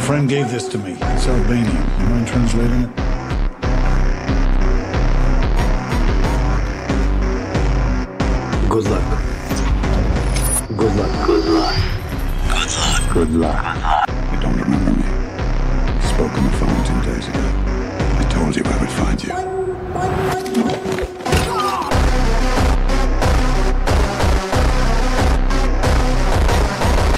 friend gave this to me. It's Albanian. You mind translating it? Good luck. Good luck. Good luck. Good luck. Good luck. You don't remember me. I spoke on the phone 2 days ago. I told you I would find you.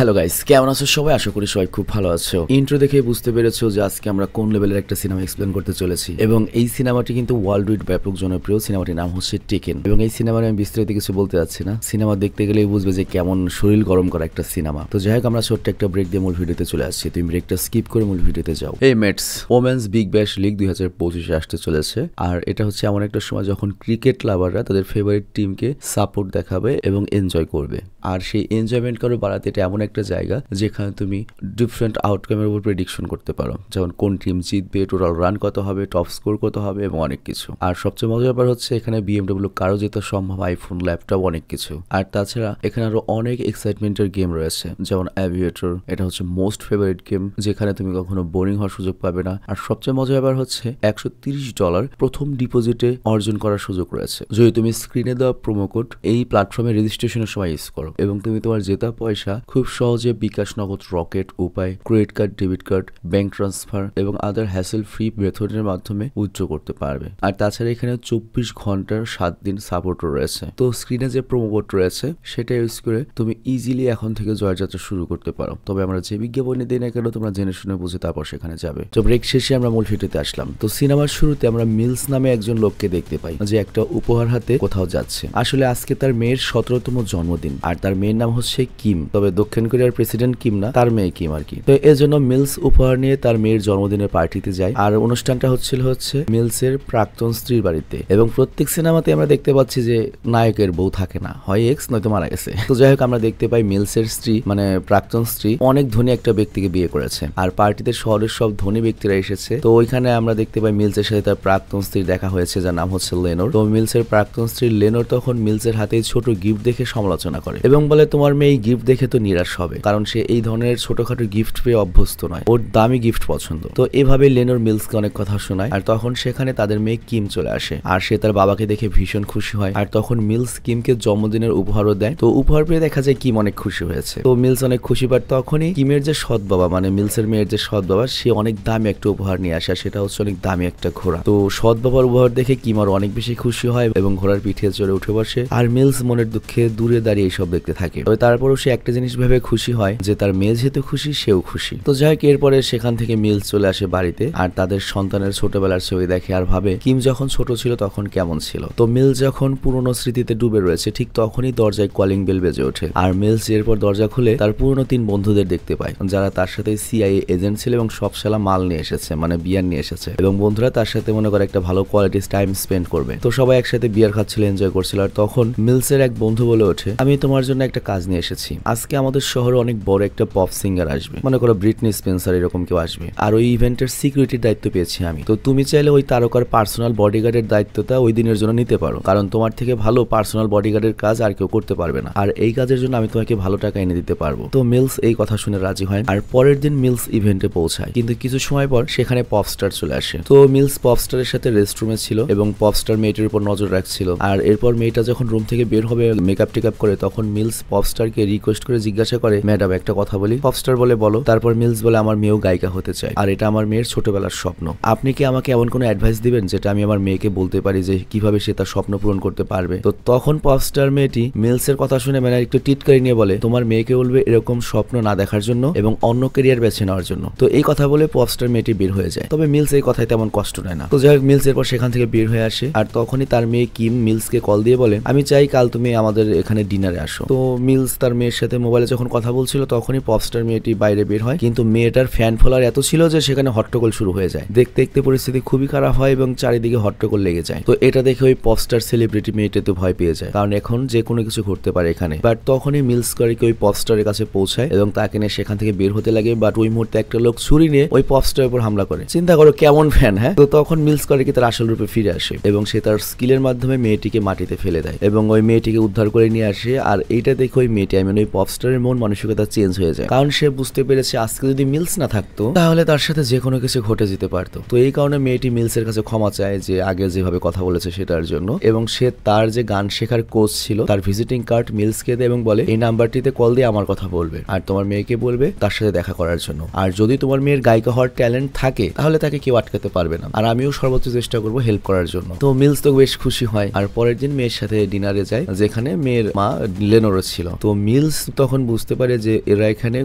Hello guys, কেমন আছো সবাই? আশা করি সবাই খুব ভালো আছো। Intro দেখে বুঝতে পেরেছো যে আজকে আমরা কোন লেভেলের একটা সিনেমা এক্সপ্লেন করতে চলেছি, এবং এই সিনেমাটি কিন্তু ওয়ার্ল্ড ওয়াইড ব্যাপক জনপ্রিয়। সিনেমাটির নাম হচ্ছে টেকেন, এবং এই সিনেমার আমি বিস্তারিত কিছু বলতে যাচ্ছি না। সিনেমা দেখতে গেলেই বুঝবে যে কেমন শরীর গরম করা একটা সিনেমা। তো যাই হোক, আমরা ছোট্ট একটা ব্রেক দিয়ে মূল ভিডিওতে চলে আসছি। তুমি ব্রেকটা স্কিপ করে মূল ভিডিওতে যাও। এই Mets women's Big Bash league 2025 আসতে চলেছে, আর এটা হচ্ছে এমন একটা সময় যখন ক্রিকেট লাভাররা তাদের ফেভারিট টিমকে সাপোর্ট দেখাবে এবং এনজয় করবে। আর সেই এনজয়মেন্ট কারো বাড়াতে এটা এমন একটা জায়গা যেখানে তুমি ডিফারেন্ট আউটকামের উপর প্রেডিকশন করতে পারো, যেমন কোন টিম জিতবে, টোটাল রান কত হবে, টপ স্কোর কত হবে, এবং অনেক কিছু। আর সবচেয়ে মজার ব্যাপার হচ্ছে এখানে BMW কারো জেতা সম্ভব, আইফোন, ল্যাপটপ, অনেক কিছু। আর তাছাড়া এখানে আরো অনেক এক্সাইটমেন্টের গেম রয়েছে, যেমন অ্যাভিয়েটর। এটা হচ্ছে মোস্ট ফেভারিট গেম, যেখানে তুমি কখনো বোরিং হওয়ার সুযোগ পাবে না। আর সবচেয়ে মজার ব্যাপার হচ্ছে $130 প্রথম ডিপোজিটে অর্জন করার সুযোগ রয়েছে যদি তুমি স্ক্রিনে দেওয়া প্রোমো কোড এই প্ল্যাটফর্মে রেজিস্ট্রেশনের সময় ইউজ করো, এবং তুমি তোমার জেতা পয়সা খুব সহজে বিকাশ, নগদ, রকেট, উপায়, credit card, debit card, bank transfer এবং আদার হ্যাসেল ফ্রি মেথডের মাধ্যমে উইথড্র করতে পারবে। আর তাছাড়া এখানে 24 ঘন্টার 7 দিন সাপোর্ট রয়েছে। তো স্ক্রিনে যে প্রোমো কোড রয়েছে সেটা ইউজ করে তুমি ইজিলি এখন থেকে জয়যাত্রা শুরু করতে পারো। তবে আমরা যে বিজ্ঞাপনে দিই না কেন, তোমরা জেনে শুনে বুঝে তারপর সেখানে যাবে। তো ব্রেক শেষে আমরা মূল ভিডিওতে আসলাম। তো সিনেমার শুরুতে আমরা মিলস নামে একজন লোককে দেখতে পাই যে একটা উপহার হাতে কোথাও যাচ্ছে। আসলে আজকে তার মেয়ের 17তম জন্মদিন, আর তার মেয়ের নাম হচ্ছে কিম। তবে দক্ষিণ কোরিয়ার প্রেসিডেন্ট কিম না, তার মেয়ে কিম আর কি। তো এর জন্য মিলস উপহার নিয়ে তার মেয়ের জন্মদিনের পার্টিতে যায়। আর অনুষ্ঠানটা হচ্ছে মিলসের প্রাক্তন স্ত্রীর বাড়িতে। এবং প্রত্যেক সিনেমাতে আমরা দেখতে পাচ্ছি যে নায়কের বউ থাকে না, হয় এক্স নয়তো মারা গেছে। তো যাই হোক, আমরা দেখতে পাই মিলসের স্ত্রী মানে প্রাক্তন স্ত্রী অনেক ধনী একটা ব্যক্তিকে বিয়ে করেছে, আর পার্টিতে শহরের সব ধনী ব্যক্তিরা এসেছে। তো ওইখানে আমরা দেখতে পাই মিলসের সাথে তার প্রাক্তন স্ত্রীর দেখা হয়েছে, যার নাম হচ্ছে লেনোর। তো মিলসের প্রাক্তন স্ত্রী লেনোর তখন মিলসের হাতে ছোট গিফট দেখে সমালোচনা করে এবং বলে, তোমার মেয়ে এই গিফট দেখে তো নিরাশ হবে, কারণ সে এই ধরনের ছোটখাটো গিফট পেয়ে অভ্যস্ত নয়, ওর দামি গিফট পছন্দ। তো এভাবে লেনোর মিলসকে অনেক কথা শোনায়। আর তখন সেখানে তাদের মেয়ে কিম চলে আসে, আর সে তার বাবাকে দেখে ভীষণ খুশি হয়। আর তখন মিলস কিমকে জন্মদিনের উপহারও দেয়। তো উপহার পেয়ে দেখা যায় কিম অনেক খুশি হয়েছে। তো মিলস অনেক খুশি, বাট তখনই কিমের যে সৎ বাবা মানে মিলসের মেয়ের যে সৎ বাবা, সে অনেক দামি একটা উপহার নিয়ে আসে, সেটা হচ্ছে অনেক দামি একটা ঘোড়া। তো সৎ বাবার উপহার দেখে কিম আরো অনেক বেশি খুশি হয় এবং ঘোড়ার পিঠে চড়ে উঠে বসে। আর মিলস মনের দুঃখে দূরে দাঁড়িয়ে এইসব দেখতে থাকে। তবে তারপরও সে একটা জিনিস ভেবে খুশি হয় যে তার মেয়ে যেহেতু খুশি, সেও খুশি। তো যাই হোক, এরপরে সেখান থেকে মিলস চলে আসে বাড়িতে, আর তাদের সন্তানের ছোটবেলার ছবি দেখে আর ভাবে কিম যখন ছোট ছিল তখন কেমন ছিল। তো মিলস যখন পুরনো স্মৃতিতে ডুবে রয়েছে, ঠিক তখনই দরজায় কলিং বেল বেজে ওঠে। আর মিলস এরপর দরজা খুলে তার পুরনো 3 বন্ধুদের দেখতে পায়, যারা তার সাথে CIA এজেন্ট ছিল এবং সব শালা মাল নিয়ে এসেছে, মানে বিয়ার নিয়ে এসেছে, এবং বন্ধুরা তার সাথে মনে করে একটা ভালো কোয়ালিটি টাইম স্পেন্ড করবে। তো সবাই একসাথে বিয়ার খাচ্ছিল, এনজয় করছিল। আর তখন মিলসের এক বন্ধু বলে ওঠে, আমি তোমার জন্য একটা কাজ নিয়ে এসেছি। আজকে আমাদের শহরে অনেক বড় একটা পপ সিঙ্গার আসবে, মনে করো ব্রিটনি স্পেন্সার, এরকম কেউ আসবে। আর ওই ইভেন্টের সিকিউরিটির দায়িত্ব পেয়েছি আমি। তো তুমি চাইলে ওই তারকার পার্সোনাল বডিগার্ডের দায়িত্বটা ওই দিনের জন্য নিতে পারো, কারণ তোমার থেকে ভালো পার্সোনাল বডিগার্ডের কাজ আর কেউ করতে পারবে না। আর এই কাজের জন্য আমি তোমাকে ভালো টাকা এনে দিতে পারবো। তো মিলস এই কথা শুনে রাজি হয়। আর পরের দিন মিলস ইভেন্টে পৌঁছায়, কিন্তু কিছু সময় পর সেখানে পপস্টার চলে আসে। তো মিলস পপস্টারের সাথে রেস্টরুমে ছিল এবং পপস্টার মেয়েটির উপর নজর রাখছিল। আর এরপর মেয়েটা যখন রুম থেকে বের হবে মেকআপ টেকআপ করে, তখন মিলস পপস্টারকে রিকোয়েস্ট করে জিজ্ঞাসা করে, ম্যাডাম একটা কথা বলি। পপস্টার বলে, বলো। তারপর মিলস বলে, আমার মেয়েও গায়িকা হতে চায়, আর এটা আমার মেয়ের ছোটবেলার স্বপ্ন। আপনি কি আমাকে এমন কোনো অ্যাডভাইস দিবেন যেটা আমি আমার মেয়েকে বলতে পারি যে কিভাবে সে তার স্বপ্ন পূরণ করতে পারবে? তো তখন পপস্টার মেয়েটি মিলসের কথা শুনে মানে একটু টিটকারি নিয়ে বলে, তোমার মেয়েকে বলবে এরকম স্বপ্ন না দেখার জন্য এবং অন্য ক্যারিয়ার বেছে নেওয়ার জন্য। তো এই কথা বলে পপস্টার মেয়েটি বের হয়ে যায়। তবে মিলস এই কথায় তেমন কষ্ট নেয় না। তো যাই হোক, মিলস এরপর সেখান থেকে বের হয়ে আসে। আর তখনই তার মেয়ে কিম মিলসকে কল দিয়ে বলে, আমি চাই কাল তুমি আমাদের এখানে ডিনারে আসো। তো মিলস তার মেয়ের সাথে মোবাইলে যখন কথা বলছিল তখনই পপস্টার মেয়েটি বাইরে বের হয়, কিন্তু মেয়েটার ফ্যান ফলোয়ার এত ছিল যে সেখানে হট্টগোল শুরু হয়ে যায়। দেখতে দেখতে পরিস্থিতি খুবই খারাপ হয় এবং চারিদিকে হট্টগোল লেগে যায়। তো এটা দেখে ওই পপস্টার সেলিব্রিটি মেয়েটা তো ভয় পেয়ে যায়, কারণ এখন যে কোনো কিছু ঘটতে পারে এখানে। বাট তখনই মিলস করে ওই পপস্টারের কাছে পৌঁছায় এবং তাকে নিয়ে সেখান থেকে বের হতে লাগে। বাট ওই মুহূর্তে একটা লোক ছুরি নিয়ে ওই পপস্টারের উপর হামলা করে। চিন্তা করো কেমন ফ্যান, হ্যাঁ? তো তখন মিলস করে কি তার আসল রূপে ফিরে আসে এবং সে তার স্কিলের মাধ্যমে মেয়েটিকে মাটিতে ফেলে দেয় এবং ওই মেয়েটিকে উদ্ধার করে নিয়ে আসে। আর এইটা দেখে ওই মেয়েটি ওই পপস্টারের মন মানসিকতা চেঞ্জ হয়ে যায়, কারণ সে বুঝতে পেরেছে আজকে যদি মিলস না থাকতো তাহলে তার সাথে যে কোনো কিছু ঘটে যেতে পারতো। তো এই কারণে মেয়েটি মিলসের কাছে ক্ষমা চায় যে আগে যেভাবে কথা বলেছে সেটার জন্য, এবং সে তার যে গান শেখার কোচ ছিল তার ভিজিটিং কার্ড মিলসকে দেয় এবং বলে এই নাম্বারটিতে কল দিয়ে আমার কথা বলবে আর তোমার মেয়েকে বলবে তার সাথে দেখা করার জন্য, আর যদি তোমার মেয়ের গায়িকা হওয়ার ট্যালেন্ট থাকে তাহলে তাকে কেউ আটকাতে পারবে না, আর আমিও সর্বোচ্চ চেষ্টা করবো হেল্প করার জন্য। তো মিলস তো বেশ খুশি হয় আর পরের দিন মেয়ের সাথে ডিনারে যায় যেখানে মেয়ের মা লেনোরও ছিল। তো মিলস তখন বুঝতে পারে যে এরা এখানে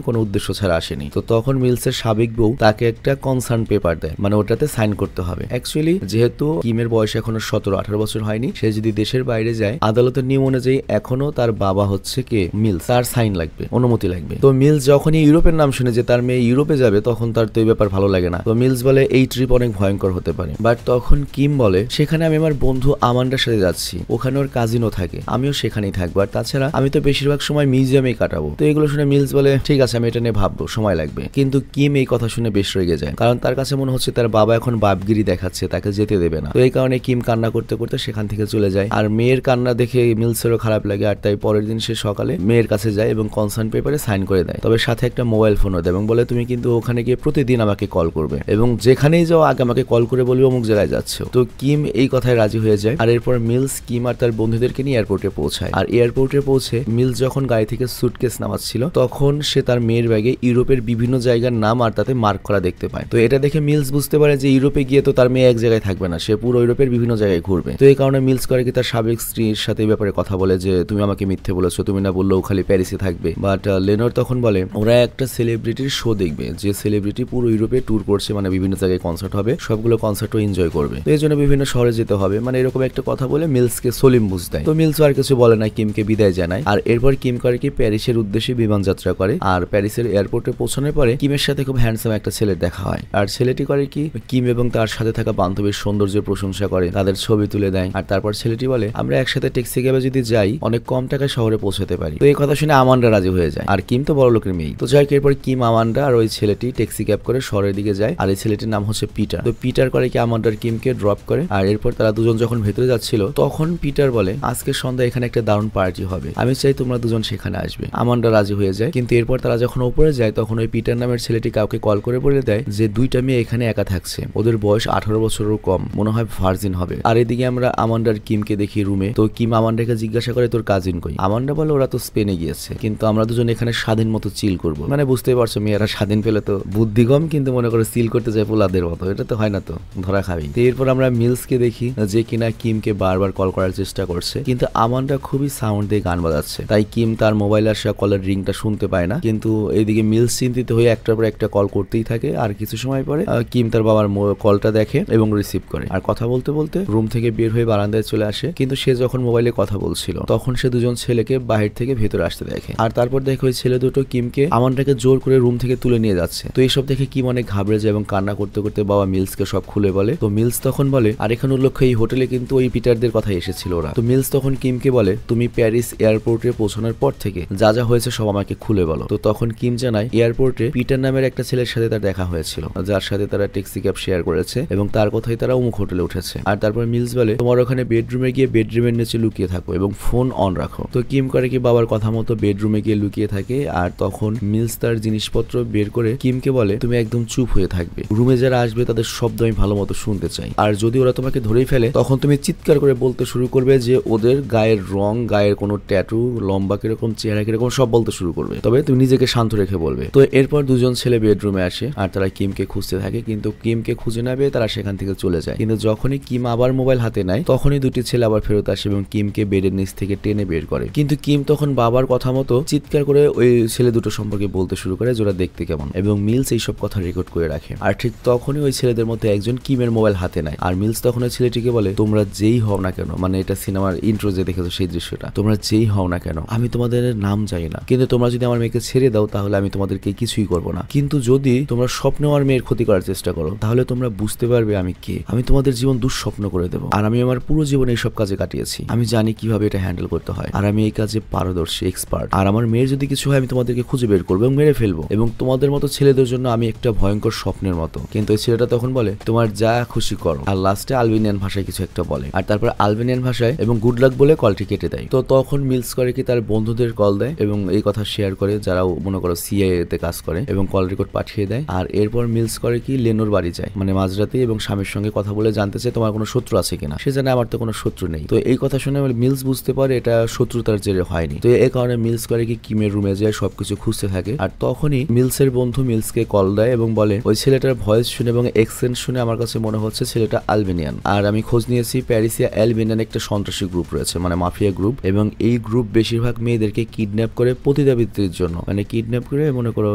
কোনো উদ্দেশ্য ছাড়া আসেনি। তো তখন মিলসের সাবেক বউ তাকে একটা কনসার্ন পেপার দেয়, মানে ওটাতে সাইন করতে হবে। অ্যাকচুয়ালি যেহেতু কিমের বয়স এখনো 17-18 বছর হয়নি, সে যদি দেশের বাইরে যায় আদালতের নিয়ম অনুযায়ী এখনো তার বাবা হচ্ছে কে মিলস, তার সাইন লাগবে, অনুমতি লাগবে। তো মিলস যখনই ইউরোপের নাম শুনে যে তার মেয়ে ইউরোপে যাবে তখন তার তো এই ব্যাপার ভালো লাগে না। তো মিলস বলে এই ট্রিপ অনেক ভয়ঙ্কর হতে পারে, বাট তখন কিম বলে সেখানে আমি আমার বন্ধু আমান্ডার সাথে যাচ্ছি, ওখানে ওর কাজিনও থাকে, আমিও সেখানেই থাকবো, আর তাছাড়া আমি তো বেশিরভাগ সময় মিউজিয়ামেই কাটাবো। তো এগুলো শুনে মিলস বলে ঠিক আছে আমি এটা নিয়ে ভাববো, সময় লাগবে। কিন্তু কিম এই কথা শুনে বেশ রেগে যায়, কারণ তার কাছে মনে হচ্ছে তার বাবা এখন বাপগিরি দেখাচ্ছে, তাকে যেতে দেবে না। তো এই কারণে কিম কান্না করতে করতে সেখান থেকে চলে যায়, আর মেয়ের কান্না দেখে মিলসেরও খারাপ লাগে, আর তাই পরের দিন সে সকালে মেয়ের কাছে যায় এবং কনসার্ন পেপারে সাইন করে দেয়, তবে সাথে একটা মোবাইল ফোনও দেয় এবং বলে তুমি কিন্তু ওখানে গিয়ে প্রতিদিন আমাকে কল করবে এবং যেখানেই যাও আগে আমাকে কল করে বলবে অমুক জায়গায় যাচ্ছ। তো কিম এই কথায় রাজি হয়ে যায়, আর এরপর মিলস কিম আর তার বন্ধুদেরকে নিয়ে এয়ারপোর্টে পৌঁছায়। আর এয়ারপোর্টে পৌঁছে মিলস যখন গাড়ি থেকে সুটকেস নামাচ্ছিল তখন সে তার মেয়ের ব্যাগে ইউরোপের বিভিন্ন জায়গার নাম আর তাতে মার্ক করা দেখতে পায়। তো এটা দেখে মিলস বুঝতে পারে যে ইউরোপে গিয়ে তো তার মেয়ে এক জায়গায় থাকবে না, সে পুরো ইউরোপের বিভিন্ন জায়গায় ঘুরবে। তো এই কারণে মিলস করে কি তার সাবেক স্ত্রীর সাথে এই ব্যাপারে কথা বলে যে তুমি আমাকে মিথ্যে বলেছো, তুমি না বললেও খালি প্যারিসে থাকবে। বাট লেনোর তখন বলে ওরা একটা সেলিব্রিটির শো দেখবে, যে সেলিব্রিটি পুরো ইউরোপে ট্যুর করছে, মানে বিভিন্ন জায়গায় কনসার্ট হবে, সবগুলো কনসার্টও এনজয় করবে, তো এই জন্য বিভিন্ন শহরে যেতে হবে, মানে এরকম একটা কথা বলে মিলসকে সলিম বুঝ দেয়। তো মিলস আর কিছু বলে না, কিমকে বিদায় জানায়। আর এরপর কিম করে কি প্যারিসের উদ্দেশ্যে বিমান যাত্রা করে, আর প্যারিসের এয়ারপোর্টে পৌঁছানোর পরে কিমের সাথে খুব হ্যান্ডসাম একটা ছেলের দেখা হয়, আর ছেলেটি করে কি কিম এবং তার সাথে থাকা বান্ধবীর সৌন্দর্যের প্রশংসা করে, তাদের ছবি তুলে দেয়, আর তারপর ছেলেটি বলে আমরা একসাথে ট্যাক্সি ক্যাবে যদি যাই অনেক কম টাকায় শহরে পৌঁছাতে পারি। তো এই কথা শুনে আমান্ডা রাজি হয়ে যায়, আর কিম তো বড় লোকের মেয়ে। তো যাই এরপর কিম আমান্ডা আর ওই ছেলেটি ট্যাক্সি ক্যাব করে শহরের দিকে যায়, আর এই ছেলেটির নাম হচ্ছে পিটার। তো পিটার করে কি আমান্ডার কিমকে ড্রপ করে, আর এরপর তারা দুজন যখন ভেতরে যাচ্ছিল তখন পিটার বলে আজকে সন্ধ্যা এখানে একটা দারুণ পার্টি হবে, আমি চাই তোমরা দুজন সেখানে আসবে। আমান্ডা রাজি হয়ে যায়, কিন্তু এরপর তারা যখন উপরে যায় তখন ওই পিটার নামের ছেলেটি কাউকে কল করে বলে দেয় যে দুইটা মেয়ে এখানে একা থাকছে, ওদের বয়স 18 বছরেরও কম, মনে হয় ভার্জিন হবে। আর এদিকে আমরা আমান্ডার কিমকে দেখি রুমে। তো কিম আমান্ডাকে জিজ্ঞাসা করে তোর কাজিন কই? আমান্ডা বলে ওরা তো স্পেনে গিয়েছে, কিন্তু আমরা দুজন এখানে স্বাধীন মতো চিল করবো। মানে বুঝতেই পারছো মেয়েরা স্বাধীন পেলে তো বুদ্ধি কম, কিন্তু মনে করে চিল করতে যায় পোলাদের মতো, এটা তো হয় না, তো ধরা খাবি। তো এরপর আমরা মিলসকে দেখি যে কিনা কিমকে বারবার কল করার চেষ্টা করছে, কিন্তু আমান্ডা খুবই সাউন্ড দিয়ে গান বাজাচ্ছে, তাই কিম তার মোবাইল আসা কলের রিংটা শুনতে পায় না। কিন্তু এইদিকে মিলস চিন্তিত হয়ে একটার পর একটা কল করতেই থাকে, আর কিছু সময় পরে কিম তার বাবার কলটা দেখে এবং রিসিভ করে, আর কথা বলতে বলতে রুম থেকে বের হয়ে বারান্দায় চলে আসে। কিন্তু সে যখন মোবাইলে কথা বলছিল তখন সে দুজন ছেলেকে বাহির থেকে ভেতরে আসতে দেখে, আর তারপর দেখে ওই ছেলে দুটো কিমকে আমান্ডাকে জোর করে রুম থেকে তুলে নিয়ে যাচ্ছে। তো এইসব দেখে কিম অনেক ঘাবড়ে যায় এবং কান্না করতে করতে বাবা মিলসকে সব খুলে বলে। তো মিলস তখন বলে আর এখানে উল্লেখ্য এই হোটেলে কিন্তু ওই পিটারদের কথা এসেছিল ওরা। তো মিলস তখন কিমকে বলে তুমি প্যারিস এয়ারপোর্টে পৌঁছানোর পর থেকে যা যা হয়েছে সব আমাকে খুলে বলো। তো তখন কিম জানায় এয়ারপোর্টে পিটার নামের একটা ছেলের সাথে তার দেখা হয়েছিল, যার সাথে তারা ট্যাক্সি ক্যাব শেয়ার করেছে এবং তার কথাই তারা অমুক হোটেলে উঠেছে। আর তারপর মিলস বলে তোমার ওখানে বেডরুমে গিয়ে বেডরুমের নিচে লুকিয়ে থাকো এবং ফোন অন রাখো। তো কিম করে কি বাবার কথা মতো বেডরুমে গিয়ে লুকিয়ে থাকে, আর তখন মিলস তার জিনিসপত্র বের করে কিমকে বলে তুমি একদম চুপ হয়ে থাকবে, রুমে যারা আসবে তাদের শব্দ আমি ভালো মতো শুনতে চাই, আর যদি ওরা তোমাকে ধরেই ফেলে তখন তুমি চিৎকার করে বলতে শুরু করবে যে ওদের গায়ের রং, গায়ের কোনো ট্যাটু, লম্বা কিরকম, চেহারা কিরকম, সব বলতে শুরু করবে, তবে তুমি নিজেকে শান্ত রেখে বলবে। তো এরপর দুজন ছেলে বেডরুমে আসে আর তারা কিমকে খুঁজতে থাকে, কিন্তু কিমকে খুঁজে না পেয়ে তারা সেখান থেকে চলে যায়। কিন্তু যখনই কিম আবার মোবাইল হাতে নেয় তখনই দুটি ছেলে আবার ফেরত আসে এবং কিমকে বেডের নিচ থেকে টেনে বের করে। কিন্তু কিম তখন বাবার কথা মতো চিৎকার করে ওই ছেলে দুটো সম্পর্কে বলতে শুরু করে যে ওরা দেখতে কেমন, এবং মিলস এইসব কথা রেকর্ড করে রাখে। আর ঠিক তখনই ওই ছেলেদের মধ্যে একজন কিমের মোবাইল হাতে নেয়, আর মিলস তখন ওই ছেলেটিকে বলে তোমরা যেই হও না কেন, মানে এটা সিনেমার ইন্ট্রো যে দেখেছো সেই দৃশ্যটা, তোমরা যেই হও না কেন আমি তোমাদের নাম জানি না, কিন্তু তোমরা যদি আমার মেয়েকে ছেড়ে দাও তাহলে আমি তোমাদেরকে কিছুই করবো না, কিন্তু যদি তোমরা স্বপ্নে আমার মেয়ের ক্ষতি করার চেষ্টা করো তাহলে তোমরা বুঝতে পারবে আমি কে, আমি তোমাদের জীবন দুঃস্বপ্ন করে দেবো। আর আমি আমার পুরো জীবন এইসব কাজে কাটিয়েছি, আমি জানি কিভাবে এটা হ্যান্ডেল করতে হয়, আর আমি এই কাজে পারদর্শী, এক্সপার্ট। আর আমার মেয়ের যদি কিছু হয় আমি তোমাদেরকে খুঁজে বের করবো এবং মেরে ফেলবো, এবং তোমাদের মতো ছেলেদের জন্য আমি একটা ভয়ঙ্কর স্বপ্নের মতো। কিন্তু ওই ছেলেটা তখন বলে তোমার যা খুশি করো, আর লাস্টে আলবেনিয়ান ভাষায় কিছু একটা বলে, আর তারপর আলবেনিয়ান ভাষায় এবং গুড লাক বলে কলটি কেটে দেয়। তো তখন মিলস করে কি তার বন্ধুদের কল দেয় এবং এই কথা শেয়ার করে যারা মনে করো সিআইএ তে কাজ করে এবং কল রেকর্ড পাঠিয়ে দেয়। আর এরপর মিলস করে কি লেনোর বাড়ি যায় মানে মাঝরাতে এবং স্বামীর সঙ্গে কথা বলে জানতে চায় তোমার কোনো শত্রু আছে কিনা। সে জানে আমার তো কোনো শত্রু নেই। তো এই কথা শুনে মিলস বুঝতে পারে এটা শত্রুতার জেরে হয়নি। তো এই কারণে মিলস করে কি কিমের রুমে যায় সবকিছু খুঁজতে থাকে। আর তখনই মিলসের বন্ধু মিলসকে কল দেয় এবং বলে ওই ছেলেটার ভয়েস শুনে এবং এক্সেন্ট শুনে আমার কাছে মনে হচ্ছে ছেলেটা আলবেনিয়ান। আর আমি খোঁজ নিয়েছি প্যারিসে আলবেনিয়ান একটা সন্ত্রাসী গ্রুপ রয়েছে মানে মাফিয়া গ্রুপ, এবং এই গ্রুপ বেশিরভাগ মেয়েদেরকে কিডন্যাপ করে পতিতাবৃত্তির জন্য মানে কিডন্যাপ করে মনে করো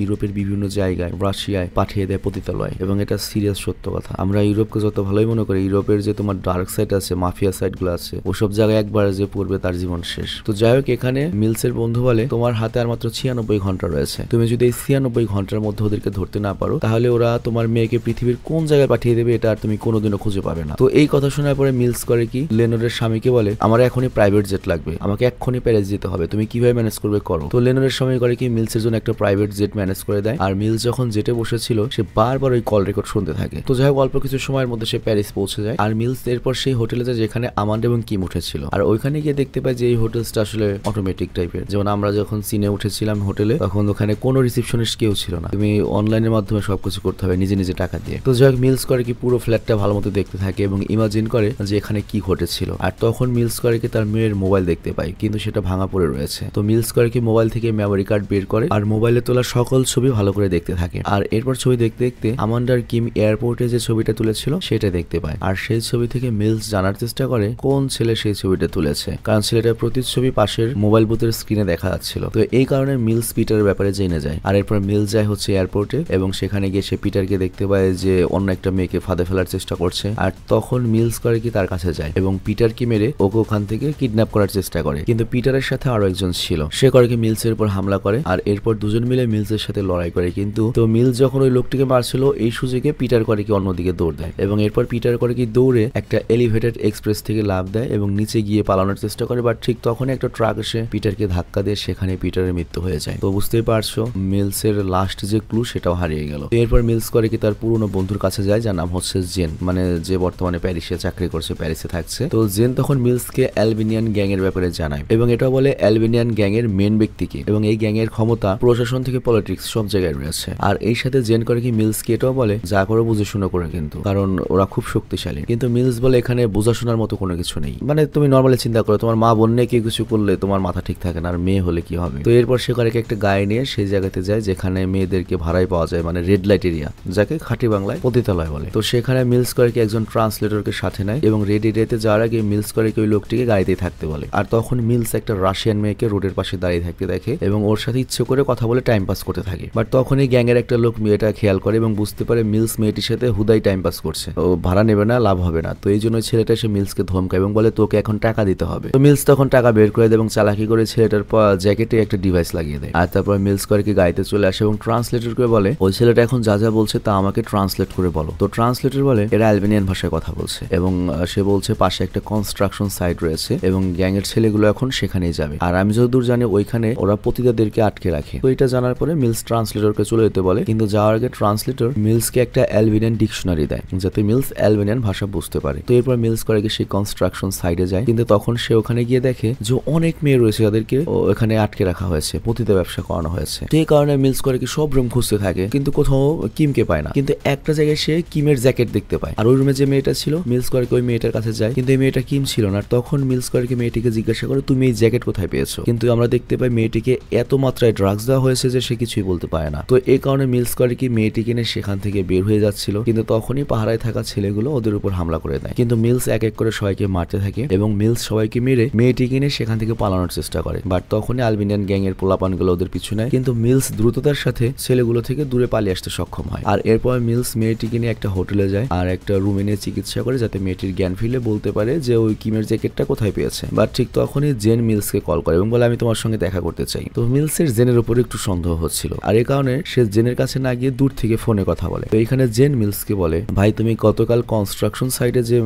ইউরোপের বিভিন্ন জায়গায় রাশিয়ায় পাঠিয়ে দেয় পতিতালয়। এবং এটা সিরিয়াস সত্য কথা। আমরা ইউরোপকে যত ভালোই মনে করি, ইউরোপের যে তোমার ডার্ক সাইড আছে মাফিয়া সাইড গুলো আছে ওসব জায়গায় একবার যে পড়বে তার জীবন শেষ। তো যাই হোক এখানে মিলসের বন্ধু বলে তোমার হাতে আর মাত্র 96 ঘন্টা রয়েছে, তুমি যদি এই 96 ঘন্টার মধ্যে ওদেরকে ধরতে না পারো তাহলে ওরা তোমার মেয়েকে পৃথিবীর কোন জায়গায় পাঠিয়ে দেবে এটা আর তুমি কোনোদিনও খুঁজে পাবে না। তো এই কথা শোনার পরে মিলস করে কি লেনোরের স্বামীকে বলে আমার এখনই প্রাইভেট জেট লাগবে, আমাকে এক্ষুনি প্যারিস যেতে হবে, তুমি কিভাবে ম্যানেজ করবে করো। তো লেনোরের স্বামী করে কি মিলসের জন্য একটা প্রাইভেট জেট ম্যানেজ করে দেয়। আর মিলস যখন জেটে বসেছিল সে বারবার ওই কল রেকর্ড শুনতে থাকে। তো যাই হোক অল্প কিছু সময়ের মধ্যে সে প্যারিস পৌঁছে যায়। আর মিলস এরপর সেই হোটেলে যায় যেখানে আমান্ড এবং কিম উঠেছিল। আর ওইখানে গিয়ে দেখতে পায় যে এই হোটেলটা আসলে অটোমেটিক টাইপের, যেমন আমরা যখন সিনে উঠেছিলাম হোটেলে তখন ওখানে কোনো রিসেপশনিস্ট কেউ ছিল না, তুমি অনলাইনের মাধ্যমে সবকিছু করতে হবে নিজে নিজে টাকা দিয়ে। তো যাই হোক মিলস করে কি পুরো ফ্ল্যাটটা ভালো মতো দেখতে থাকে এবং ইমাজিন করে যে এখানে কি ঘটেছিল। আর তখন মিলস করে কি তার মেয়ের মোবাইল দেখতে পায় কিন্তু সেটা ভাঙা পড়ে রয়েছে। তো মিলস করে কি মোবাইল থেকে মেমোরি কার্ড বের করে আর মোবাইলে তোলা সকল ছবি ভালো করে দেখতে থাকে। আর এরপর ছবি দেখতে দেখতে আমান্ডার কিম এয়ারপোর্টে যে ছবিটা তুলেছিল সেটা দেখতে পায়। আর সেই ছবি থেকে মিলস জানার চেষ্টা করে কোন ছেলে সেই ছবিটা তুলেছে, কারণ ছেলেটার প্রতিচ্ছবি পাশের মোবাইল বুথের স্ক্রিনে দেখা যাচ্ছিল। তো এই কারণে মিলস পিটারের ব্যাপারে জেনে যায়। আর এরপর মিলস যায় হচ্ছে এয়ারপোর্টে এবং সেখানে গিয়ে সে পিটারকে দেখতে পায় যে অন্য একটা মেয়েকে ফাঁদে ফেলার চেষ্টা করছে। আর তখন মিলস করে কি তার কাছে যায় এবং পিটারকে মেরে ওকে ওখান থেকে কিডন্যাপ করার চেষ্টা করে। কিন্তু পিটারের সাথে আরো একজন ছিল, সে করে কি মিলসের উপর হামলা করে। আর এরপর দুজন মিলে মিলসের সাথে লড়াই করে। কিন্তু তো মিলস যখন ওই লোকটিকে মারছিল এই সুযোগে পিটার করে কি অন্যদিকে দৌড় দেয় এবং এরপর পিটার করে কি দৌড়ে একটা এলিভেটেড এক্সপ্রেস থেকে লাফ দেয় এবং নিচে গিয়ে পালানোর চেষ্টা করে। বাট ঠিক তখন একটা ট্রাক এসে পিটারকে ধাক্কা দিয়ে সেখানে পিটারের মৃত্যু হয়ে যায়। তো বুঝতেই পারছো মিলসের লাস্ট যে ক্লু সেটাও হারিয়ে গেল। এরপর মিলস করে কি তার পুরনো বন্ধুর কাছে যায় যার নাম হচ্ছে জেন, মানে যে বর্তমানে প্যারিসে চাকরি করছে, প্যারিসে থাকছে। তো জেন তখন মিলসকে আলবেনিয়ান গ্যাং এর ব্যাপারে জানায় এবং এটাও বলে আলবেনিয়ান গ্যাং এর মেন ব্যক্তিকে এবং এই গ্যাং এর ক্ষমতা প্রশাসন থেকে পলিটিক্স সব জায়গায় রয়েছে। আর এই সাথে জেন করে কি মিলসকে এটাও বলে যা করে বুঝে শুনে করে, কিন্তু কারণ ওরা খুব শক্তিশালী। কিন্তু মিলস বলে এখানে বোঝাশোনার মতো কোনো কিছু নেই, মানে তুমি নর্মালি চিন্তা করো তোমার মা বোন নিয়ে কিছু করলে তোমার মাথা ঠিক থাকে না, আর মেয়ে হলে কি হবে। তো এরপর সে করে একটা গায়ে নিয়ে সেই জায়গাতে যায় যেখানে মেয়েদেরকে ভাড়ায় পাওয়া যায়, মানে রেড লাইট এরিয়া, যাকে খাঁটি বাংলায় পতিতালয় বলে। তো সেখানে মিলস করে কি একজন ট্রান্সলেটরকে সাথে নেয় এবং রেড এরিয়াতে যাওয়ার আগে মিলস করে কি ওই লোকটিকে গাড়িতেই থাকতে বলে। আর তখন মিলস একটা রাশিয়ান মেয়েকে রোডের পাশে দাঁড়িয়ে থাকতে দেখে এবং ওর সাথে ইচ্ছে করে কথা বলে টাইম পাস করতে থাকে। বাট তখনই গ্যাং এর একটা লোক মেয়েটা খেয়াল করে এবং বুঝতে পারে মিলস মেয়েটির সাথে হুদাই টাইম পাস করছে, ও ভাড়া নেবে না, লাভ হবে না। তো এই জন্য ছেলেটা এসে মিলসকে ধমকায় এবং বলে তোকে এখন টাকা দিতে হবে। তো মিলস তখন টাকা বের করে দেয় এবং চালাকি করে ছেলেটার জ্যাকেটে একটা ডিভাইস লাগিয়ে দেয়। আর তারপর মিলস করে কি গাড়িতে চলে আসে এবং ট্রান্সলেটরকে বলে ওই ছেলেটা এখন যা যা বলছে তা আমাকে ট্রান্সলেট করে বলো। তো ট্রান্সলেটর বলে এরা আলবেনিয়ান ভাষায় কথা বলছে এবং সে বলছে পাশে একটা কনস্ট্রাকশন সাইট রয়েছে এবং গ্যাং এর ছেলেগুলো এখন সেখানেই যাবে। আর আমি যতদূর জানি ওইখানে ওরা পতিতাদেরকে আটকে রাখে। তো এটা জানার পরে মিলস ট্রান্সলেটরকে চলে যেতে বলে, কিন্তু যাওয়ার আগে ট্রান্সলেটর মিলসকে একটা আলবেনিয়ান ডিকশনারি দেয় যাতে মিলস আলবেনিয়ান ভাষা বুঝতে পারে। তো এরপর মিলস করে কি সেই কনস্ট্রাকশন সাইটে যায়, কিন্তু তখন সে ওখানে গিয়ে দেখে যে অনেক মেয়ে রয়েছে যাদেরকে ওখানে আটকে রাখা হয়েছে, পতিতা ব্যবসা করানো হয়েছে। তো এই কারণে মিলস করে কি সব রুম খুঁজতে থাকে কিন্তু কোথাও কিমকে পায় না। কিন্তু একটা জায়গায় সে কিমের জ্যাকেট দেখতে পায়। আর ওই রুমে যে মেয়েটা ছিল মিলস করে কি ওই মেয়েটার কাছে যায়, কিন্তু এই মেয়েটা কিম ছিল না। তখন মিলস করে কি মেয়েটিকে জিজ্ঞাসা করে তুমি এই জ্যাকেট কোথায় পেয়েছো, কিন্তু আমরা দেখতে পাই মেয়েটিকে এত মাত্রায় ড্রাগস দেওয়া হয়েছে যে সে কিছুই বলতে পারে না। তো এই কারণে মিলস করে কি মেয়েটিকে নিয়ে সেখান থেকে বের হয়ে যাচ্ছিল, কিন্তু তখনই পাহারায় থাকা ছেলেগুলো ওদের উপর হামলা করে দেয়। কিন্তু মিলস এক এক করে সবাইকে মারতে থাকে এবং মিলস সবাইকে মেরে মেয়েটিকে নিয়ে সেখান থেকে পালানোর চেষ্টা করে। বাট তখনই আলবেনিয়ান গ্যাং এর পোলাপানগুলো ওদের পিছু নেয়, কিন্তু মিলস দ্রুততার সাথে ছেলেগুলো থেকে দূরে পালিয়ে আসতে সক্ষম হয়। আর এরপর মিলস মেয়েটিকে নিয়ে একটা হোটেলে যায় আর একটা রুমে নিয়ে চিকিৎসা করে যাতে মেয়েটির জ্ঞান ফিরে বলতে পারে যে ওই কিমের জ্যাকেটটা কোথায় পেয়েছে। বাট ঠিক তখনই জেন মিলসকে কল করে এবং বলে আমি তোমার সঙ্গে দেখা করতে চাই। তো মিলসের জেনের উপর একটু সন্দেহ হচ্ছিল, আর এই কারণে সে জেনের কাছে না গিয়ে দূর থেকে ফোনে কথা বলে। তো এখানে জেন মিলসকে বলে ভাই তুমি গতকাল কনস্ট্রাকশন সাইটে যে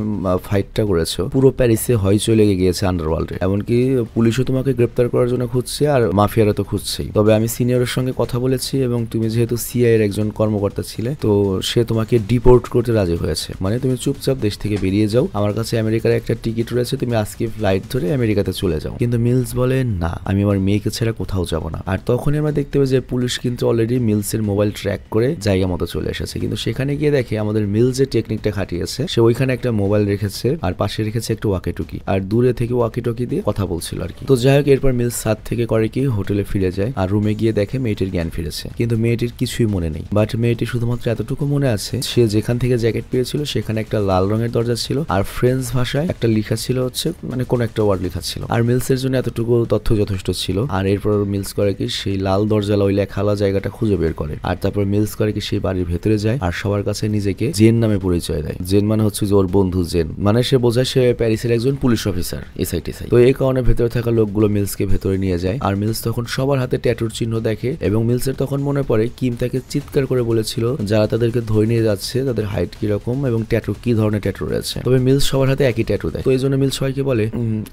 ফাইটটা করেছো পুরো প্যারিসে হইচই লেগে গিয়েছে আন্ডারওয়ার্ল্ডে, এমনকি পুলিশও তোমাকে গ্রেপ্তার করার জন্য খুঁজছে আর মাফিয়ারা তো খুঁজছেই। তবে আমি সিনিয়রের সঙ্গে কথা বলেছি এবং তুমি যেহেতু সিআই এর একজন কর্মকর্তা ছিলে তো সে তোমাকে ডিপোর্ট করতে রাজি হয়েছে, মানে তুমি চুপচাপ দেশ থেকে বেরিয়ে যাও, আমার কাছে আমেরিকার একটা টিকিট রয়েছে, তুমি আজকে ফ্লাইট ধরে আমেরিকাতে চলে যাও। কিন্তু কিন্তু মিলস বলে না, আমি আমার মেয়েকে ছেড়ে কোথাও যাব না। আর তখনই আমরা দেখতে পাই যে পুলিশ কিন্তু অলরেডি মিলসের মোবাইল ট্র্যাক করে জায়গা মতো চলে এসেছে। কিন্তু সেখানে গিয়ে দেখে আমাদের মিলস যে টেকনিকটা খাটিয়েছে, সে ওইখানে একটা মোবাইল রেখেছে আর পাশে রেখেছে একটা ওয়াকিটকি, আর দূরে থেকে ওয়াকিটকি দিয়ে কথা বলছিল আর কি। তো যাই হোক, এরপর মিলস সাত থেকে করে কি হোটেলে ফিরে যায় আর রুমে গিয়ে দেখে মেয়েটির জ্ঞান ফিরেছে, কিন্তু মেয়েটির কিছুই মনে নেই। বাট মেয়েটি শুধুমাত্র এতটুকু মনে আছে, সে যেখান থেকে জ্যাকেট পেয়েছিল সেখানে একটা লাল রঙের দরজা ছিল আর ফ্রেঞ্চ ভাষায় একটা লেখা ছিল হচ্ছে মানে কোন একটা ওয়ার্ড লেখা ছিল। আর মিলসের জন্য এতটুকু তথ্য যথেষ্ট ছিল। আর এরপর মিলস করে কি সেই লাল দরজালা ওই লেখালা জায়গাটা খুঁজে বের করে। আর তারপর মিলস করে কি সেই বাড়ির ভেতরে যায় আর সবার কাছে নিজেকে জেন নামে পরিচয় দেয়। জেন মানে হচ্ছে যে ওর বন্ধু জেন, মানে সে বোঝায় সে প্যারিসের একজন পুলিশ অফিসার, এসআইটিসি। তো এই কারণে ভেতরে থাকা লোকগুলো মিলসকে ভেতরে নিয়ে যায়। আর মিলস তখন সবার হাতে ট্যাটুর চিহ্ন দেখে এবং মিলসের তখন মনে পড়ে কিম তাকে চিৎকার করে বলেছিল যারা তাদেরকে ধরে নিয়ে যাচ্ছে তাদের হাইট কিরকম এবং ট্যাটু কি ধরনের ট্যাটু রয়েছে। তবে মিলস সবার হাতে একই ট্যাটু দেয়। তো এই জন্য মিলস সবাইকে বলে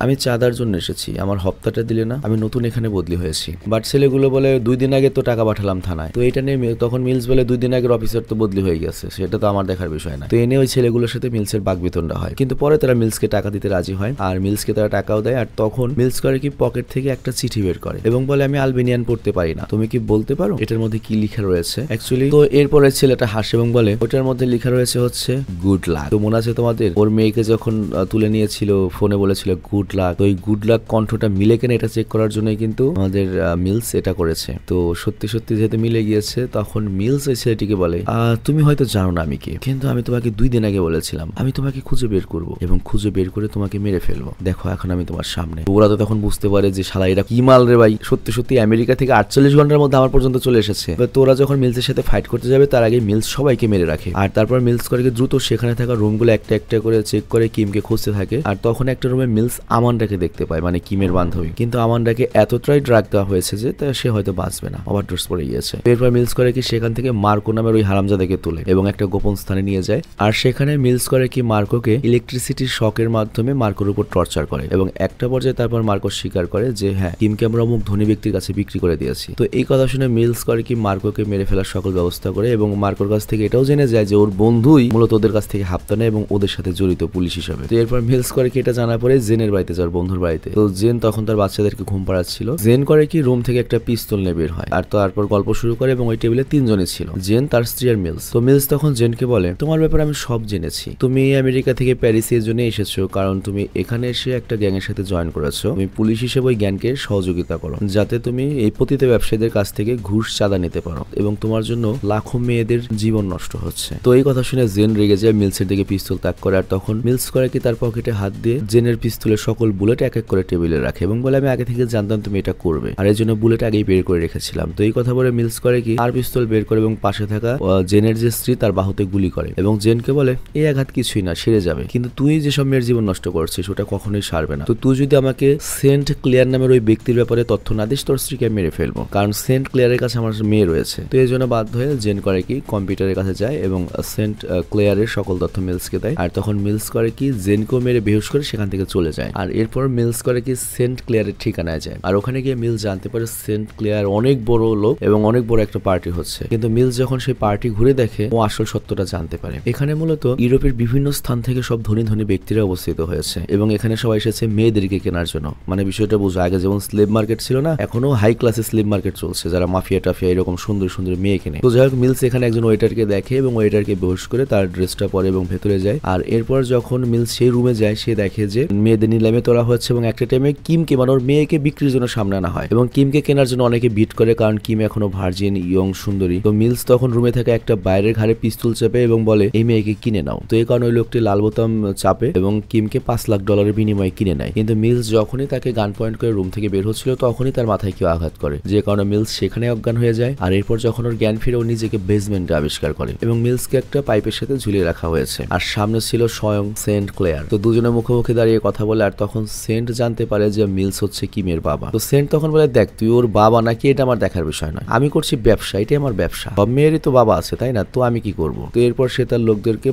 আমি চাঁদার জন্য এসেছি, আমার হপ্তাটা দিলে না, আমি নতুন এখানে বদলি হয়েছি। বাট ছেলেগুলো বলে 2 দিন আগে তো টাকা পাঠালাম থানায়। তো এটা নিয়ে তখন মিলস বলে 2 দিন আগের অফিসার তো বদলি হয়ে গেছে, সেটা তো আমার দেখার বিষয় না। তো এনে ওই ছেলেগুলোর সাথে মিলসের বাকবিতণ্ডা হয়, কিন্তু পরে তারা মিলসকে টাকা দিতে রাজি হয় আর মিলসকে তারা টাকাও দেয়। আর তখন মিলস করে কি পকেট থেকে একটা চিঠি বের করে এবং বলে আমি আলবেনিয়ান পড়তে পারি না, তুমি কি বলতে পারো এটার মধ্যে কি লেখা রয়েছে অ্যাকচুয়ালি। তো এরপরে ছেলেটা হাসে এবং বলে ওটার মধ্যে লেখা রয়েছে হচ্ছে গুড লাক। তো মনে আছে তোমাদের ওর মেয়েকে যখন তুলে নিয়েছিল ফোনে বলেছিল গুড লাক, তো ওই গুড লাক কণ্ঠটা মিলে কেন এটা চেক করার জন্যই কিন্তু আমাদের মিলস এটা করেছে। তো সত্যি সত্যি যেহেতু মিলে গিয়েছে তখন মিলস ওই ছেলেটিকে বলে তুমি হয়তো জানো না আমি কে, কিন্তু আমি তোমাকে 2 দিন আগে বলেছিলাম আমি তোমাকে খুঁজে বের করবো এবং খুঁজে বের করে তোমাকে মেরে ফেলবো, দেখো এখন আমি তোমার সামনে। ওরা তো তখন বুঝতে পারে যে শালা এরা কি মাল রে ভাই, সত্যি সত্যি আমেরিকা থেকে 48 ঘন্টার মধ্যে আমার পর্যন্ত চলে এসেছে। তোরা যখন মিলসের সাথে ফাইট করতে যাবে তার আগে মিলস সবাইকে মেরে রাখে। আর তারপর মিলস করে দ্রুত সেখানে থাকা রুমগুলো একটা একটা করে চেক করে কিমকে খুঁজতে থাকে। আর তখন একটা রুমে মিলস আমান্ডাকে দেখতে পায়, মানে কিমের বান্ধবী। কিন্তু আমান্ডাকে এতটাই ড্রাগ দেওয়া হয়েছে যে সে হয়তো বাঁচবে না, ওভারডোজ পড়ে গিয়েছে। এরপর মিলস করে কি সেখান থেকে মার্কো নামের ওই হারামজাদাকে তুলে এবং একটা গোপন স্থানে নিয়ে যায়। আর সেখানে মিলস করে কি মার্কোকে ইলেকট্রিসিটির শকের মাধ্যমে মার্কোর উপর টর্চার করে এবং একটা পর্যায়ে তারপর মার্কো স্বীকার করে যে হ্যাঁ কিমকে আমরা অমুক ধনী ব্যক্তির কাছে বিক্রি করে দিয়েছি। তো এই কথা শুনে মিলস করে কি মার্কোকে মেরে ফেলার সকল ব্যবস্থা করে এবং মার্কোর কাছ থেকে এটাও জেনে যায় যে ওর বন্ধুই মূলত ওদের কাছ থেকে হাপ্তা নেয় এবং ওদের সাথে জড়িত পুলিশ হিসাবে। তো এরপর মিলস করে কি এটা জানা পড়ে জেনের বাড়িতে যার বন্ধুর বাড়িতে। তো জেন তখন তার বাচ্চাদেরকে ঘুম পাড়াচ্ছিল। জেন করে কি রুম থেকে একটা পিস্তল নিয়ে বের হয় আর তারপর গল্প শুরু করে এবং ওই টেবিলে 3 জনই ছিল, জেন, তার স্ত্রী আর মিলস। তো মিলস তখন জেনকে বলে তোমার ব্যাপারে আমি সব জেনেছি, তুমি আমেরিকা থেকে প্যারিসে এর জন্য এসেছো কারণ তুমি এখানে এসে একটা গ্যাংয়ের সাথে জয়েন করেছো। তুমি পুলিশ হিসেবে ওই গ্যাংকে সহযোগিতা করো যাতে তুমি এই পতিত ব্যবসায়ীদের কাছ থেকে ঘুষ চাঁদা নিতে পারো এবং তোমার জন্য লাখো মেয়েদের জীবন নষ্ট হচ্ছে। তো এই কথা শুনে জেন রেগে যায়, মিলসের দিকে পিস্তল তাক করে। আর তখন মিলস করে কি তার পকেটে হাত দিয়ে জেনের পিস্তলের সকল বুলেট এক এক করে টেবিলে রাখে এবং বলে আমি আগে থেকে জানতাম তুমি এটা করবে আর এর জন্য বুলেট আগেই বের করে রেখেছিলাম। তো এই কথা বলে মিলস করে কি আর পিস্তল বের করে এবং পাশে থাকা জেনের যে স্ত্রী তার বাহুতে গুলি করে এবং জেনকে বলে এই আঘাত কিছুই না, সেরে যাবে, কিন্তু তুই যেসব মেয়ের জীবন নষ্ট করছিস ওটা কখনোই সারবে না। তো তুই যদি আমাকে সেন্ট ক্লিয়ার নামের ওই ব্যক্তির ব্যাপারে তথ্য না দিস তোর স্ত্রীকে মেরে ফেলবো, কারণ সেন্ট ক্লিয়ারের কাছে আমার মেয়ে রয়েছে। তো এই জন্য বাধ্য হয়ে জেন করে কি কম্পিউটারের কাছে যায় এবং সেন্ট ক্লিয়ারের সকল তথ্য মিলসকে দেয়। আর তখন মিলস করে কি জেনকেও মেরে বেহুশ করে সেখান থেকে চলে যায়। আর এরপর মিলস করে কি সেন্ট ক্লিয়ারের ঠিকানায় যায় আর ওখানে গিয়ে মিলস জানতে পারে সেন্ট ক্লিয়ার অনেক বড় লোক এবং অনেক বড় একটা পার্টি হচ্ছে। কিন্তু মিলস যখন সেই পার্টি ঘুরে দেখে ও আসল সত্যটা জানতে পারে। এখানে মূলত ইউরোপের বিভিন্ন স্থান থেকে সব ধনী ধনী ব্যক্তিরা অবস্থিত হয়েছে এবং এখানে সবাই এসেছে মেয়েদেরকে কেনার জন্য। মানে বিষয়টা বুঝো, আগে যেমন স্লেভ মার্কেট ছিল না, এখনো হাই ক্লাসের স্লেভ মার্কেট চলছে যারা মাফিয়া টাফিয়া এরকম সুন্দর সুন্দর মেয়ে কেনে। তো যাই হোক মিলস এখানে একজন ওয়েটারকে দেখে এবং ওয়েটারকে বেহুশ করে তার ড্রেসটা পরে এবং ভেতরে যায়। আর এরপর যখন মিলস সেই রুমে যায় সে দেখে যে মেয়েদের নিলামে তোলা হচ্ছে এবং একটা টাইমে কিমকে মানে ওর মেয়েকে বিক্রির জন্য সামনে আনা হয় এবং কিমকে কেনার জন্য অনেকে বিট করে কারণ কিম এখনো ভার্জিন ইয়ং সুন্দরী। তো মিলস তখন রুমে থাকা একটা বাইরের ঘাড়ে পিস্তল চাপে এবং বলে এই মেয়েকে কিনে নাও। তো এই কারণে ওই লোকটি লাল বোতাম চাপে এবং কিমকে $5 লাখ বিনিময়ে কিনে নেয়। কিন্তু মিলস যখনই তাকে গান পয়েন্ট করে রুম থেকে বের হচ্ছিল তখনই তার মাথায় কেউ আঘাত করে, যে কারণে মিলস সেখানে অজ্ঞান হয়ে যায়। আর এরপর যখন ওর জ্ঞান ফিরে ও নিজেকে বেসমেন্টে আবিষ্কার করে এবং মিলসকে একটা পাইপের সাথে ঝুলিয়ে রাখা হয়েছে আর সামনে ছিল স্বয়ং সেন্ট ক্লেয়ার। তো দুজনে মুখোমুখি দাঁড়িয়ে কথা বলে আর তখন সেন্ট জানতে পারে যে মিলস হচ্ছে কিমের বাবা। তো সেন্ট তখন বলে দেখ তুই ওর বাবা নাকি এটা আমার দেখার বিষয় নয়, আমি করছি ব্যবসা, এটাই আমার ব্যবসা, সব মেয়েরই তো বাবা আছে তাই না, তো আমি কি করব। তো এরপর সে তার লোকদেরকে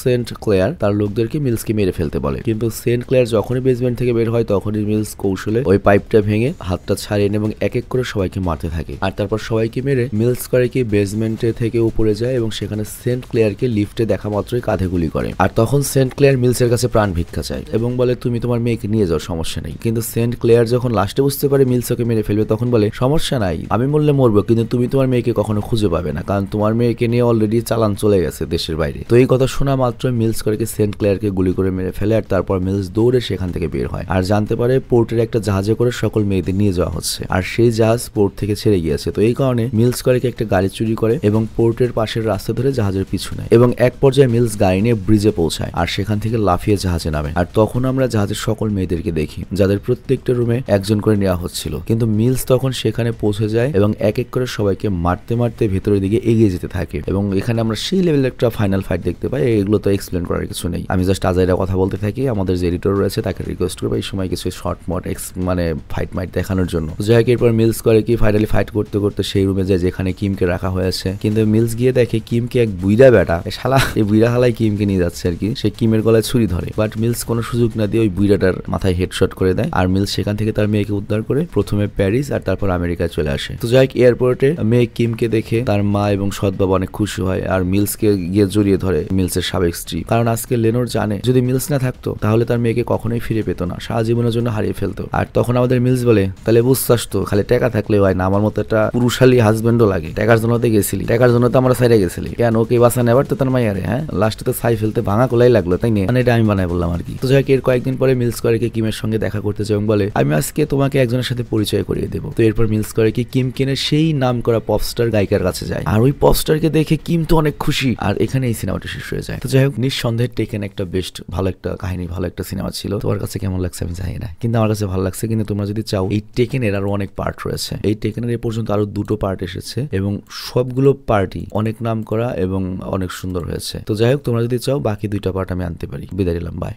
সেন্ট ক্লেয়ার তার লোকদেরকে মিলসকে মেরে ফেলতে বলে। কিন্তু সেন্ট ক্লেয়ার যখনই বেসমেন্ট থেকে বের হয় তখনই মিলস কৌশলে ওই পাইপটা ভেঙে হাতটা ছাড়িয়ে নেয় এবং এক এক করে সবাইকে মারতে থাকে। আর তারপর সবাইকে মেরে মিলস করে কি বেসমেন্টে থেকে উপরে যায় এবং সেখানে সেন্ট ক্লেয়ারকে লিফটে দেখা মাত্রই কাঁধে গুলি করে। আর তখন সেন্ট ক্লেয়ার মিলসের কাছে প্রাণ ভিক্ষা চায় এবং বলে তুমি তোমার মেয়েকে নিয়ে যাও, সমস্যা নেই, কিন্তু সেন্ট ক্লেয়ার যখন লাস্টে বুঝতে পারে মিলস ওকে মেরে ফেলবে তখন বলে সমস্যা নাই, আমি মরলে মরবো, কিন্তু তুমি তোমার মেয়েকে কখনো খুঁজে পাবে না, কারণ তোমার মেয়েকে নিয়ে অলরেডি চালান চলে গেছে দেশের বাইরে। তো এই কথা শোনা মাত্র মিলস করে সেন্ট ক্লেয়ারকে গুলি করে মেরে ফেলে, আর তারপর মিলস দৌড়ে সেখান থেকে বের হয় আর জানতে পারে পোর্টের একটা জাহাজে করে সকল মেয়েদের নিয়ে যাওয়া হচ্ছে, আর সেই জাহাজ পোর্ট থেকে ছেড়ে গিয়েছে। তো এই কারণে মিলস করে একটা গাড়ি চুরি করে এবং পোর্টের পাশের রাস্তা ধরে জাহাজের পিছু নেয় এবং এক পর্যায়ে মিলস গাড়ি নিয়ে ব্রিজে পৌঁছায় আর সেখান থেকে লাফিয়ে জাহাজে নামে। আর তখন আমরা জাহাজের সকল মেয়েদেরকে দেখি যাদের প্রত্যেকটা রুমে একজন করে নেওয়া হচ্ছিল, কিন্তু মিলস তখন সেখানে পৌঁছে যায় এবং এক এক করে সবাইকে মারতে মারতে ভেতরের দিকে এগিয়ে যেতে থাকে এবং এখানে আমরা সেই লেভেলের একটা ফাইনাল ফাইট দেখতে পাই। এগুলো তো এক্সপ্লেন করার কিছু নেই, আমি জাস্ট আজাইরা কথা বলতে থাকি। আমাদের যে এডিটর রয়েছে তাকে রিকোয়েস্ট করবো এই সময় কিছু শর্ট মট মানে ফাইট মাইট দেখানোর জন্য। যাই হোক, এরপর মিলস করে কি ফাইনালি ফাইট করতে করতে সেই রুমে যায় যেখানে কিমকে রাখা হয়েছে, কিন্তু মিলস গিয়ে দেখে কিমকে এক বুইড়া বেটা শালা, এই বুইড়া হালাই কিমকে নিয়ে যাচ্ছে আর কি। সে কিমের গলায় ছুরি ধরে, বাট মিলস কোনো সুযোগ না দিয়ে ওই বুইড়াটার মাথায় হেডশট করে দেয় আর মিলস সেখান থেকে তার মেয়েকে উদ্ধার করে প্রথমে প্যারিস আর তারপর আমেরিকায় চলে আসে। তো যাই হোক, এয়ারপোর্টে মেয়ে কিমকে দেখে তার মা এবং সৎ বাবা অনেক খুশি হয় আর মিলসকে গিয়ে জড়িয়ে ধরে মিলসের সাবেক স্ত্রী, কারণ আজকে লেনোর জানে যদি মিলস না থাকতো তাহলে তার মেয়েকে কখনোই ফিরে পেত না, সারা জীবনের জন্য হারিয়ে ফেলতো। আর তখন আমাদের মিলস বলে তাহলে বুঝছাস তো খালি টাকা থাকলে হয় না, আমার মতো একটা পুরুষালী হাজবেন্ডও লাগে, টাকার জন্য তো গেছিলি, টাকার জন্য তো আমরা সাইডে গেছিলি, কেন ওকে বাসা নেবার তো তার মাইয়ারে, হ্যাঁ লাস্টে তো সাই ফেলতে ভাঙা কোলাই লাগলো, তাই নিয়ে এটা আমি বানাই বললাম আর কি। তো যাই হোক, এর কয়েকদিন পরে মিলস করে কি কিমের সঙ্গে দেখা করতে চাই এবং বলে আমি আজকে তোমাকে একজনের সাথে পরিচয় করিয়ে দেবো। তো এরপর মিলস করে কি কিম কিনের সেই নাম করা পপস্টার গায়িকার কাছে যায় আর ওই পপস্টারকে দেখে কিম তো অনেক খুশি আর এখানে এই সিনেমাটা শেষ হয়ে যায়। তো যাই হোক, নিঃসন্দেহে টেকেন একটা বেস্ট ভালো একটা কাহিনী, ভালো একটা সিনেমা ছিল। তোমার কাছে কেমন লাগছে আমি জানি না, কিন্তু আমার কাছে ভালো লাগছে। কিন্তু তোমরা যদি চাও, এই টেকেনের আরো অনেক পার্ট রয়েছে, এই টেকেনের এ পর্যন্ত আরো 2টো পার্ট এসেছে এবং সবগুলো পার্টই অনেক নাম করা এবং অনেক সুন্দর হয়েছে। তো যাই হোক, তোমরা যদি চাও বাকি 2টা পার্ট আমি আনতে পারি। বিদায় নিলাম, বাই।